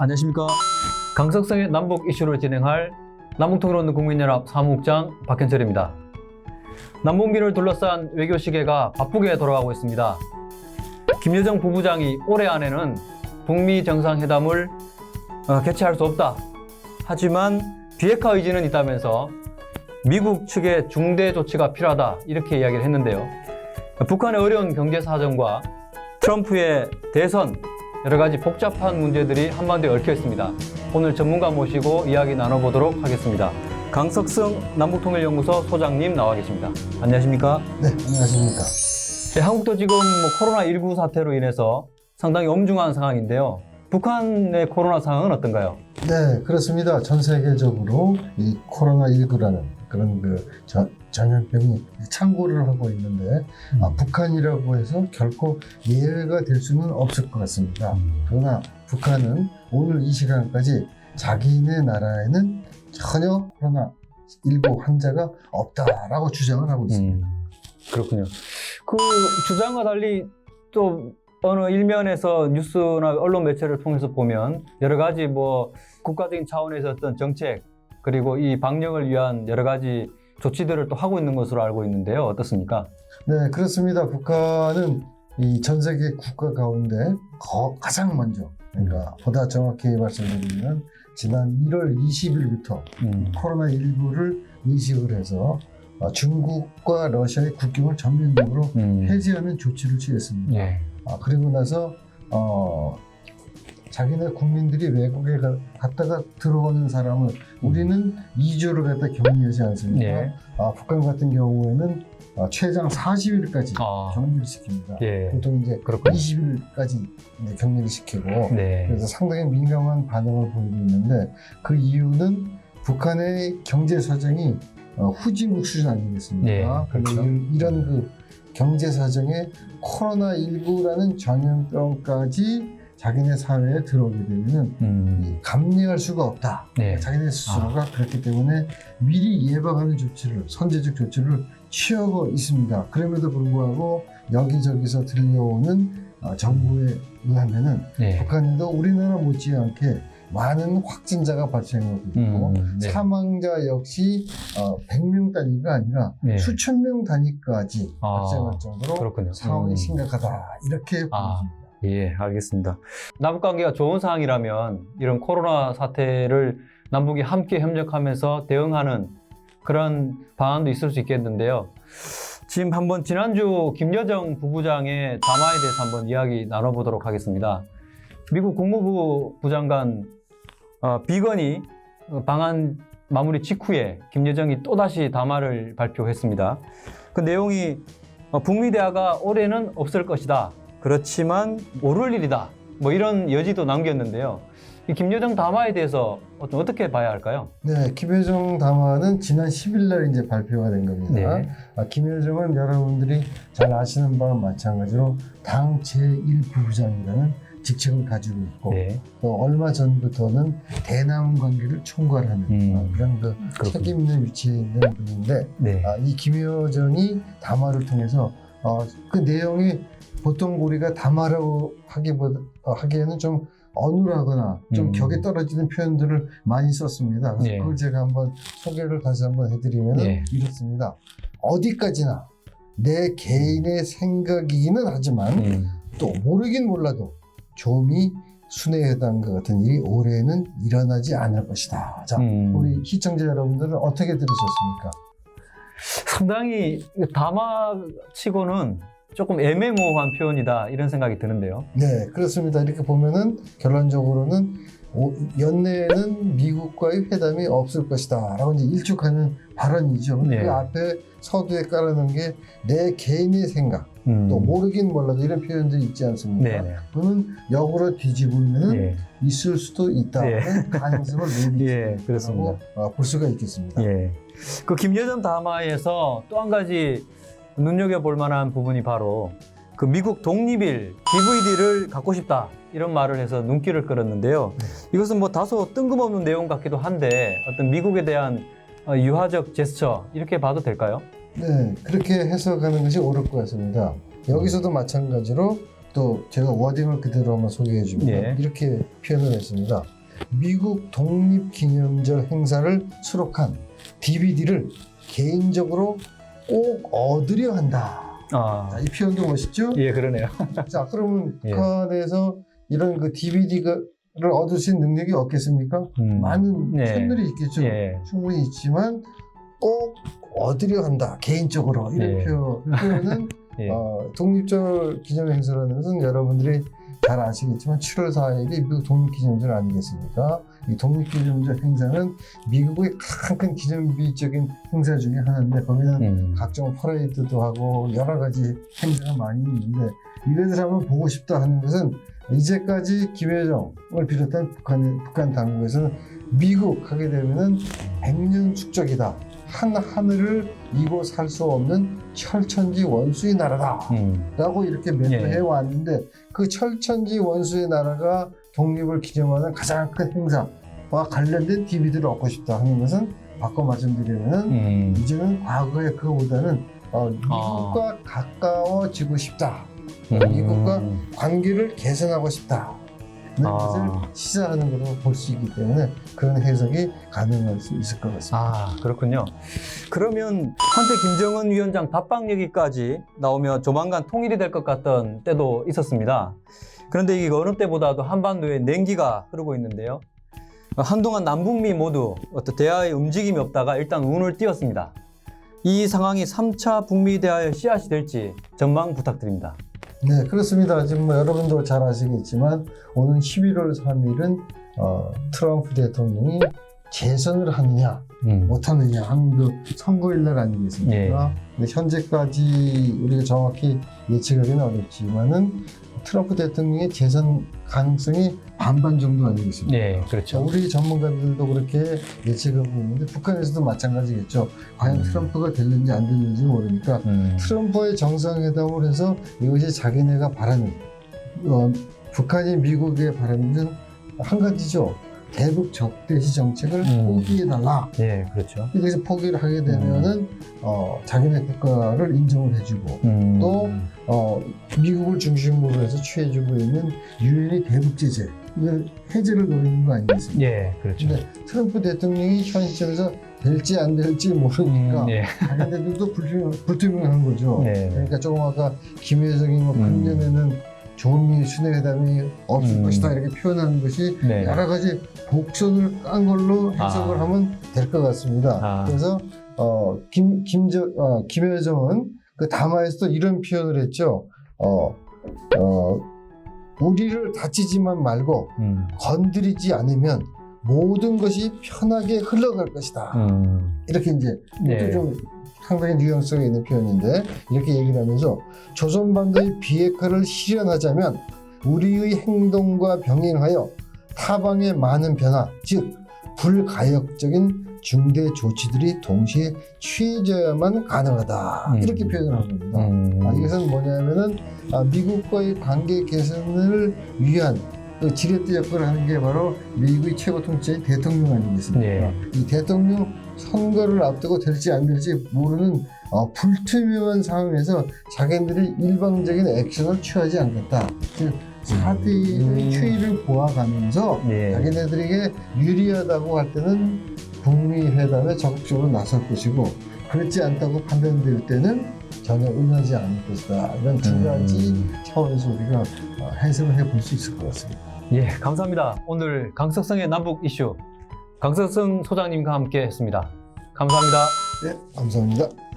안녕하십니까. 강석성의 남북 이슈를 진행할 남북통일운동 국민연합 사무국장 박현철입니다. 남북미를 둘러싼 외교 시계가 바쁘게 돌아가고 있습니다. 김여정 부부장이 올해 안에는 북미 정상회담을 개최할 수 없다. 하지만 비핵화 의지는 있다면서 미국 측의 중대 조치가 필요하다 이렇게 이야기를 했는데요. 북한의 어려운 경제 사정과 트럼프의 대선 여러 가지 복잡한 문제들이 한반도에 얽혀 있습니다. 오늘 전문가 모시고 이야기 나눠보도록 하겠습니다. 강석성 남북통일연구소 소장님 나와 계십니다. 안녕하십니까? 네, 안녕하십니까. 네, 한국도 지금 코로나19 사태로 인해서 상당히 엄중한 상황인데요. 북한의 코로나 상황은 어떤가요? 네, 그렇습니다. 전 세계적으로 이 코로나19라는 그런 전염병이 창궐을 하고 있는데 북한이라고 해서 결코 예외가 될 수는 없을 것 같습니다. 그러나 북한은 오늘 이 시간까지 자기네 나라에는 전혀 코로나19 환자가 없다라고 주장을 하고 있습니다. 그렇군요. 그 주장과 달리 또 어느 일면에서 뉴스나 언론 매체를 통해서 보면 여러 가지 국가적인 차원에서 어떤 정책 그리고 이 방역을 위한 여러 가지 조치들을 또 하고 있는 것으로 알고 있는데요. 어떻습니까? 네, 그렇습니다. 북한은 이 전 세계 국가 가운데 가장 먼저, 그러니까 보다 정확히 말씀드리면 지난 1월 20일부터 코로나19를 의식을 해서 중국과 러시아의 국경을 전면적으로 해제하는 조치를 취했습니다. 예. 그리고 나서 자기네 국민들이 외국에 갔다가 들어오는 사람을 우리는 2주를 갖다 격리하지 않습니까? 예. 북한 같은 경우에는 최장 40일까지 격리를 시킵니다. 예. 보통 이제 그렇군요. 20일까지 격리를 시키고 네. 그래서 상당히 민감한 반응을 보이고 있는데 그 이유는 북한의 경제 사정이 후진국 수준 아니겠습니까? 네, 그렇죠. 이런 경제 사정에 코로나19라는 전염병까지 자기네 사회에 들어오게 되면은 감내할 수가 없다. 네. 자기네 스스로가 그렇기 때문에 미리 예방하는 조치를, 선제적 조치를 취하고 있습니다. 그럼에도 불구하고 여기저기서 들려오는 정보에 의하면은 네. 북한에도 우리나라 못지않게 많은 확진자가 발생하고 있고 네. 사망자 역시 100명 단위가 아니라 네. 수천 명 단위까지 발생할 정도로 그렇군요. 상황이 심각하다 이렇게 보입니다. 예, 알겠습니다. 남북관계가 좋은 상황이라면 이런 코로나 사태를 남북이 함께 협력하면서 대응하는 그런 방안도 있을 수 있겠는데요. 지금 지난주 김여정 부부장의 담화에 대해서 한번 이야기 나눠보도록 하겠습니다. 미국 국무부 부장관 비건이 방한 마무리 직후에 김여정이 또다시 담화를 발표했습니다. 그 내용이 북미 대화가 올해는 없을 것이다. 그렇지만 오를 일이다. 이런 여지도 남겼는데요. 이 김여정 담화에 대해서 어떻게 봐야 할까요? 네, 김여정 담화는 지난 10일 날 이제 발표가 된 겁니다. 네. 김여정은 여러분들이 잘 아시는 바와 마찬가지로 당 제1부부장이라는 직책을 가지고 있고 네. 또 얼마 전부터는 대남 관계를 총괄하는 그런 책임 있는 위치에 있는 분인데 네. 이 김여정이 담화를 통해서 그 내용이 보통 우리가 담화라고 하기에는 좀 어눌하거나 좀 격에 떨어지는 표현들을 많이 썼습니다. 그래서 네. 그걸 제가 한번 소개를 다시 한번 해드리면 네. 이렇습니다. 어디까지나 내 개인의 생각이기는 하지만 또 모르긴 몰라도 좀이 순회회담과 같은 일이 올해는 일어나지 않을 것이다. 자, 우리 시청자 여러분들은 어떻게 들으셨습니까? 상당히 담화치고는 조금 애매모호한 표현이다 이런 생각이 드는데요. 네, 그렇습니다. 이렇게 보면은 결론적으로는 연내에는 미국과의 회담이 없을 것이다 라고 이제 일축하는 발언이죠. 네. 그 앞에 서두에 깔아놓은 게 내 개인의 생각, 또 모르긴 몰라도 이런 표현들이 있지 않습니까? 네네. 그거는 역으로 뒤집으면 예. 있을 수도 있다는 가능성을 예, 그렇습니다. 볼 수가 있겠습니다. 예. 그 김여정 담화에서 또 한 가지 눈여겨볼 만한 부분이 바로 그 미국 독립일 DVD를 갖고 싶다 이런 말을 해서 눈길을 끌었는데요. 이것은 다소 뜬금없는 내용 같기도 한데 어떤 미국에 대한 유화적 제스처 이렇게 봐도 될까요? 네, 그렇게 해석하는 것이 옳을 것 같습니다. 여기서도 마찬가지로 또 제가 워딩을 그대로 한번 소개해 주면 예. 이렇게 표현을 했습니다. 미국 독립기념절 행사를 수록한 DVD를 개인적으로 꼭 얻으려 한다. 아, 자, 이 표현도 멋있죠? 예, 그러네요. 자, 그러면 예. 북한에서 이런 그 DVD를 얻을 수 있는 능력이 없겠습니까? 많은 예. 손들이 있겠죠. 예. 충분히 있지만 꼭 얻으려 한다. 개인적으로 이런 예. 표현은 예. 독립절 기념 행사라는 것은 여러분들이 잘 아시겠지만 7월 4일이 미국 독립기념절 아니겠습니까? 이 독립기념절 행사는 미국의 큰 기념비적인 행사 중에 하나인데 거기는 각종 퍼레이드도 하고 여러 가지 행사가 많이 있는데 이것을 한번 보고 싶다 하는 것은 이제까지 김여정을 비롯한 북한 당국에서는 미국 하게 되면은 100년 축적이다. 한 하늘을 이고 살 수 없는 철천지 원수의 나라다 라고 이렇게 멘트해 왔는데 그 철천지 원수의 나라가 독립을 기념하는 가장 큰 행사와 관련된 DVD를 얻고 싶다 하는 것은 바꿔 말씀드리면은 이제는 과거의 그거보다는 미국과 가까워지고 싶다. 미국과 관계를 개선하고 싶다. 것을 시사하는 것으로 볼 수 있기 때문에 그런 해석이 가능할 수 있을 것 같습니다. 아, 그렇군요. 그러면 한때 김정은 위원장 답방 얘기까지 나오며 조만간 통일이 될 것 같던 때도 있었습니다. 그런데 이게 어느 때보다도 한반도에 냉기가 흐르고 있는데요. 한동안 남북미 모두 어떤 대화의 움직임이 없다가 일단 운을 띄웠습니다. 이 상황이 3차 북미 대화의 씨앗이 될지 전망 부탁드립니다. 네, 그렇습니다. 지금 뭐 여러분도 잘 아시겠지만 오는 11월 3일은 트럼프 대통령이 재선을 하느냐 못하느냐 하는 그 선거일 날 아니겠습니까? 예. 근데 현재까지 우리가 정확히 예측하기는 어렵지만은 트럼프 대통령의 재선 가능성이 반반 정도 아니겠습니까? 네, 그렇죠. 우리 전문가들도 그렇게 예측하고 있는데 북한에서도 마찬가지겠죠. 과연 트럼프가 될는지 안 될는지 모르니까 트럼프의 정상회담을 해서 이것이 자기네가 바라는 북한이 미국에 바라는 것은 한 가지죠. 대북 적대시 정책을 포기해달라. 네, 그렇죠. 그래서 포기를 하게 되면은 자기네 국가를 인정을 해주고 또 미국을 중심으로 해서 취해주고 있는 유엔의 대북 제재 이걸 해제를 노리는 거 아니겠습니까? 예, 그렇죠. 근데 트럼프 대통령이 현 시점에서 될지 안 될지 모르니까 예. 자기네들도 불투명한 거죠. 네. 그러니까 조금 아까 김여정이 뭐 8년에는 조미 순회회담이 없을 것이다 이렇게 표현하는 것이 네. 여러 가지 복선을 깐 걸로 해석을 하면 될 것 같습니다. 그래서 김여정은 그 담화에서도 이런 표현을 했죠. 우리를 다치지만 말고 건드리지 않으면 모든 것이 편하게 흘러갈 것이다. 이렇게 이제 이것도 좀 상당히 뉘앙스가 있는 표현인데 이렇게 얘기를 하면서 조선반도의 비핵화를 실현하자면 우리의 행동과 병행하여 타방의 많은 변화, 즉 불가역적인 중대 조치들이 동시에 취해져야만 가능하다. 이렇게 표현을 한 겁니다. 이것은 뭐냐면은 미국과의 관계 개선을 위한 그 지렛대 역할을 하는 게 바로 미국의 최고 통치자인 대통령 아니겠습니까? 네. 이 대통령 선거를 앞두고 될지 안 될지 모르는 불투명한 상황에서 자기들이 일방적인 액션을 취하지 않겠다. 즉 사드의 추이를 보아가면서 자기네들에게 유리하다고 할 때는 북미 회담에 적극적으로 나설 것이고 그렇지 않다고 판단될 때는 전혀 응하지 않을 것이다. 이런 두 가지 차원에서 우리가 해석을 해볼 수 있을 것 같습니다. 예, 감사합니다. 오늘 강석성의 남북 이슈 강석성 소장님과 함께 했습니다. 감사합니다. 네, 감사합니다.